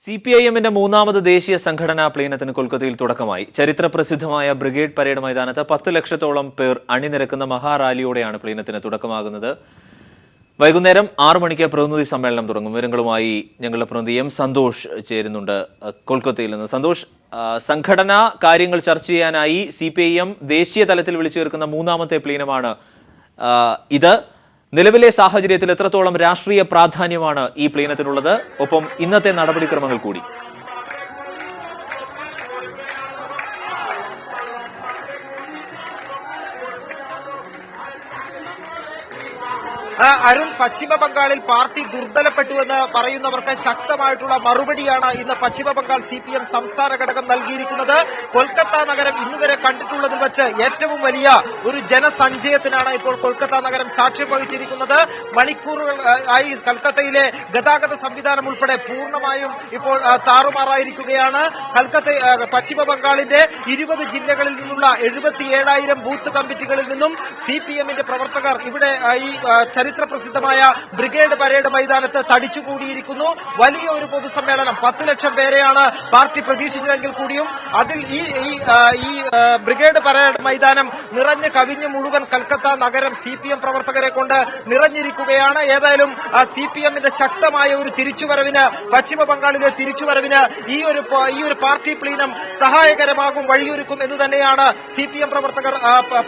CPIM-ന്റെ മൂന്നാമത് ദേശീയ സംഘടനാ പ്ലീനത്തിന് കൊൽക്കത്തയിൽ തുടക്കമായി. ചരിത്ര പ്രസിദ്ധമായ ബ്രിഗേഡ് പരേഡ് മൈതാനത്ത് 10 ലക്ഷത്തോളം പേർ അണിനിരക്കുന്ന മഹാറാലിയോടെയാണ് പ്ലീനത്തിന് തുടക്കമാകുന്നത്. വൈകുന്നേരം 6 മണിക്ക് പ്രതിനിധി സമ്മേളനം തുടങ്ങും. വിവരങ്ങളുമായി ഞങ്ങളുടെ പ്രതിനിധി എം സന്തോഷ് ചേരുന്നുണ്ട് കൊൽക്കത്തയിൽ നിന്ന്. സന്തോഷ്, സംഘടനാ കാര്യങ്ങൾ ചർച്ച ചെയ്യാനായി CPIM ദേശീയ തലത്തിൽ വിളിച്ചു ചേർക്കുന്ന മൂന്നാമത്തെ പ്ലീനമാണ് ഇത്. നിലവിലെ സാഹചര്യത്തിൽ എത്രത്തോളം രാഷ്ട്രീയ പ്രാധാന്യമാണ് ഈ പ്ലീനത്തിനുള്ളത്? ഒപ്പം ഇന്നത്തെ നടപടിക്രമങ്ങൾ കൂടി. അരുൺ, പശ്ചിമ ബംഗാളിൽ പാർട്ടി ദുർബലപ്പെട്ടുവെന്ന് പറയുന്നവർക്ക് ശക്തമായിട്ടുള്ള മറുപടിയാണ് ഇന്ന് പശ്ചിമ ബംഗാൾ CPM സംസ്ഥാന ഘടകം നൽകിയിരിക്കുന്നത്. കൊൽക്കത്ത നഗരം ഇന്നുവരെ കണ്ടിട്ടുള്ളതിൽ വെച്ച് ഏറ്റവും വലിയ ഒരു ജനസഞ്ചയത്തിനാണ് ഇപ്പോൾ കൊൽക്കത്ത നഗരം സാക്ഷ്യം വഹിച്ചിരിക്കുന്നത്. മണിക്കൂറുകൾ ആയി കൽക്കത്തയിലെ ഗതാഗത സംവിധാനം ഉൾപ്പെടെ പൂർണ്ണമായും ഇപ്പോൾ താറുമാറായിരിക്കുകയാണ്. പശ്ചിമ ബംഗാളിന്റെ 20 ജില്ലകളിൽ നിന്നുള്ള 77,000 ബൂത്ത് കമ്മിറ്റികളിൽ നിന്നും CPM-ന്റെ പ്രവർത്തകർ ഇവിടെ ഈ ചരിത്ര പ്രസിദ്ധമായ ബ്രിഗേഡ് പരേഡ് മൈതാനത്ത് തടിച്ചുകൂടിയിരിക്കുന്നു. വലിയ ഒരു പൊതുസമ്മേളനം, 10 ലക്ഷം പേരെയാണ് പാർട്ടി പ്രതീക്ഷിച്ചതെങ്കിൽ കൂടിയും അതിൽ ഈ ബ്രിഗേഡ് പരേഡ് മൈതാനം നിറഞ്ഞു കവിഞ്ഞ് മുഴുവൻ കൽക്കത്ത നഗരം CPM പ്രവർത്തകരെ കൊണ്ട് നിറഞ്ഞിരിക്കുകയാണ്. ഏതായാലും CPM-ന്റെ ശക്തമായ ഒരു തിരിച്ചുവരവിന്, പശ്ചിമ ബംഗാളിലെ തിരിച്ചുവരവിന് ഈ ഒരു പാർട്ടി പ്ലീനം സഹായകരമാകും, വഴിയൊരുക്കും എന്ന് തന്നെയാണ് CPM പ്രവർത്തകർ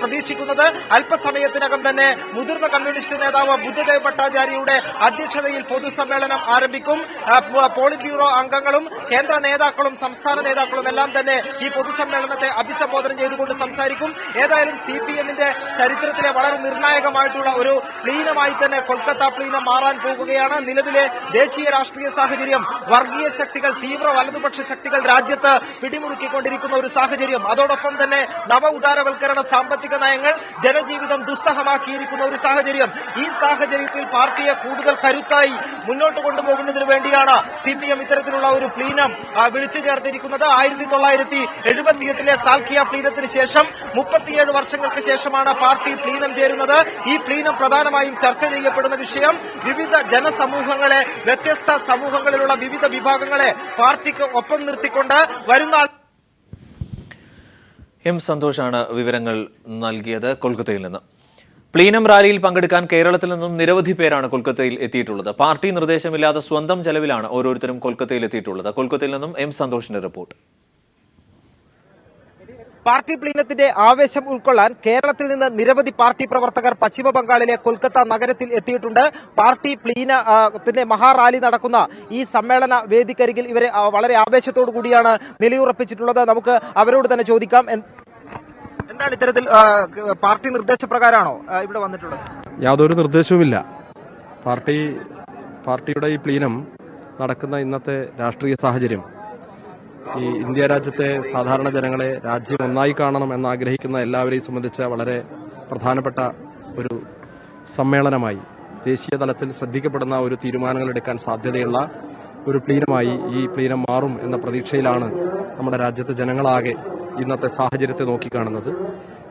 പ്രതീക്ഷിക്കുന്നത്. അല്പസമയത്തിനകം തന്നെ മുതിർന്ന കമ്മ്യൂണിസ്റ്റ് നേതാവ് ബുദ്ധദേവ് ഭട്ടാചാര്യയുടെ അധ്യക്ഷതയിൽ പൊതുസമ്മേളനം ആരംഭിക്കും. പോളിറ്റ് ബ്യൂറോ അംഗങ്ങളും കേന്ദ്ര നേതാക്കളും സംസ്ഥാന നേതാക്കളും എല്ലാം തന്നെ ഈ പൊതുസമ്മേളനത്തെ അഭിസംബോധന ചെയ്തുകൊണ്ട് സംസാരിക്കും. ഏതായാലും CPM-ന്റെ ചരിത്രത്തിലെ വളരെ നിർണായകമായിട്ടുള്ള ഒരു പ്ലീനമായി തന്നെ കൊൽക്കത്ത പ്ലീനം മാറാൻ പോകുകയാണ്. നിലവിലെ ദേശീയ രാഷ്ട്രീയ സാഹചര്യം, വർഗീയ ശക്തികൾ, തീവ്ര വലതുപക്ഷ ശക്തികൾ രാജ്യത്ത് പിടിമുറുക്കിക്കൊണ്ടിരിക്കുന്ന ഒരു സാഹചര്യം, അതോടൊപ്പം തന്നെ നവ ഉദാരവൽക്കരണ സാമ്പത്തിക നയങ്ങൾ ജനജീവിതം ദുസ്സഹമാക്കിയിരിക്കുന്ന ഒരു സാഹചര്യം. ഈ സാഹചര്യത്തിൽ പാർട്ടിയെ കൂടുതൽ കരുത്തായി മുന്നോട്ട് കൊണ്ടുപോകുന്നതിന് വേണ്ടിയാണ് CPM ഇത്തരത്തിലുള്ള ഒരു പ്ലീനം വിളിച്ചു ചേർത്തിരിക്കുന്നത്. 1978 സാൽക്കിയ പ്ലീനത്തിന് ശേഷം 37 വർഷങ്ങൾക്ക് ശേഷമാണ് പാർട്ടി പ്ലീനം ചേരുന്നത്. ഈ പ്ലീനം പ്രധാനമായും ചർച്ച ചെയ്യപ്പെടുന്ന വിഷയം വിവിധ ജനസമൂഹങ്ങളെ, വ്യത്യസ്ത സമൂഹങ്ങളിലുള്ള വിവിധ വിഭാഗങ്ങളെ പാർട്ടിക്ക് ഒപ്പം നിർത്തിക്കൊണ്ട് വരുന്ന എം സന്തോഷാണ് വിവരങ്ങൾ നൽകിയത് കൊൽക്കത്തയിൽ നിന്ന്. പ്ലീനം റാലിയിൽ പങ്കെടുക്കാൻ കേരളത്തിൽ നിന്നും നിരവധി പേരാണ് കൊൽക്കത്തയിൽ എത്തിയിട്ടുള്ളത്. പാർട്ടി നിർദ്ദേശമില്ലാതെ സ്വന്തം ചെലവിലാണ് ഓരോരുത്തരും കൊൽക്കത്തയിൽ എത്തിയിട്ടുള്ളത്. കൊൽക്കത്തയിൽ നിന്നും എം സന്തോഷിന്റെ റിപ്പോർട്ട്. പാർട്ടി പ്ലീനത്തിന്റെ ആവേശം ഉൾക്കൊള്ളാൻ കേരളത്തിൽ നിന്ന് നിരവധി പാർട്ടി പ്രവർത്തകർ പശ്ചിമ ബംഗാളിലെ കൊൽക്കത്ത നഗരത്തിൽ എത്തിയിട്ടുണ്ട്. പാർട്ടി പ്ലീനത്തിന്റെ മഹാറാലി നടക്കുന്ന ഈ സമ്മേളന വേദിക്കരികിൽ ഇവരെ വളരെ ആവേശത്തോടു കൂടിയാണ് നിലയുറപ്പിച്ചിട്ടുള്ളത്. നമുക്ക് അവരോട് തന്നെ ചോദിക്കാം, എന്താണ് ഇത്തരത്തിൽ പാർട്ടി നിർദ്ദേശപ്രകാരമാണോ ഇവിടെ വന്നിട്ടുള്ളത്? യാതൊരു നിർദ്ദേശവുമില്ല. പാർട്ടിയുടെ ഈ പ്ലീനം നടക്കുന്ന ഇന്നത്തെ രാഷ്ട്രീയ സാഹചര്യം, ഈ ഇന്ത്യ രാജ്യത്തെ സാധാരണ ജനങ്ങളെ രാജ്യം ഒന്നായി കാണണം എന്നാഗ്രഹിക്കുന്ന എല്ലാവരെയും സംബന്ധിച്ച വളരെ പ്രധാനപ്പെട്ട ഒരു സമ്മേളനമായി, ദേശീയ തലത്തിൽ ശ്രദ്ധിക്കപ്പെടുന്ന ഒരു തീരുമാനങ്ങൾ എടുക്കാൻ സാധ്യതയുള്ള ഒരു പ്ലീനമായി ഈ പ്ലീനം മാറും എന്ന പ്രതീക്ഷയിലാണ് നമ്മുടെ രാജ്യത്തെ ജനങ്ങളാകെ ഇന്നത്തെ സാഹചര്യത്തെ നോക്കിക്കാണുന്നത്.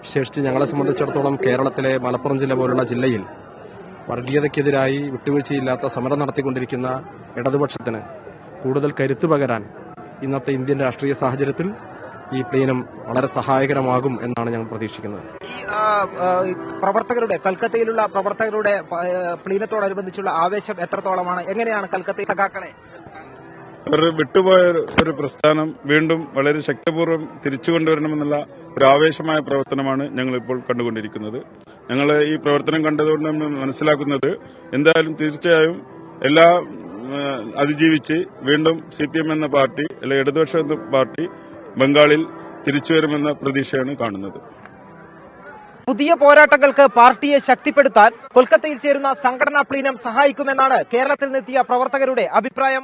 വിശേഷിച്ച് ഞങ്ങളെ സംബന്ധിച്ചിടത്തോളം കേരളത്തിലെ മലപ്പുറം ജില്ല പോലുള്ള ജില്ലയിൽ വർഗീയതയ്ക്കെതിരായി വിട്ടുവീഴ്ചയില്ലാത്ത സമരം നടത്തിക്കൊണ്ടിരിക്കുന്ന ഇടതുപക്ഷത്തിന് കൂടുതൽ കരുത്ത് പകരാൻ ഇന്നത്തെ ഇന്ത്യൻ രാഷ്ട്രീയ സാഹചര്യത്തിൽ ഈ പ്ലീനം വളരെ സഹായകരമാകും എന്നാണ് ഞങ്ങൾ പ്രതീക്ഷിക്കുന്നത്. ഈ പ്രവർത്തകരുടെ, കൽക്കത്തയിലുള്ള പ്രവർത്തകരുടെ പ്ലീനത്തോടനുബന്ധിച്ചുള്ള ആവേശം എത്രത്തോളമാണ്? എങ്ങനെയാണ് കൽക്കത്തയിൽ സഖാക്കളെ വിട്ടുപോയ ഒരു പ്രസ്ഥാനം വീണ്ടും വളരെ ശക്തിപൂർവ്വം തിരിച്ചു കൊണ്ടുവരണമെന്നുള്ള ഒരു ആവേശമായ പ്രവർത്തനമാണ് ഞങ്ങളിപ്പോൾ കണ്ടുകൊണ്ടിരിക്കുന്നത്. ഞങ്ങൾ ഈ പ്രവർത്തനം കണ്ടതുകൊണ്ട് നമ്മൾ മനസ്സിലാക്കുന്നത് എന്തായാലും തീർച്ചയായും അതിജീവിച്ച് വീണ്ടും CPM എന്ന പാർട്ടി, അല്ലെങ്കിൽ ഇടതുപക്ഷ എന്ന പാർട്ടി ബംഗാളിൽ തിരിച്ചുവരുമെന്ന പ്രതീക്ഷയാണ് കാണുന്നത്. പുതിയ പോരാട്ടങ്ങൾക്ക് പാർട്ടിയെ ശക്തിപ്പെടുത്താൻ കൊൽക്കത്തയിൽ ചേരുന്ന സംഘടനാ പ്ലീനം സഹായിക്കുമെന്നാണ് കേരളത്തിൽ നിന്നെത്തിയ പ്രവർത്തകരുടെ അഭിപ്രായം.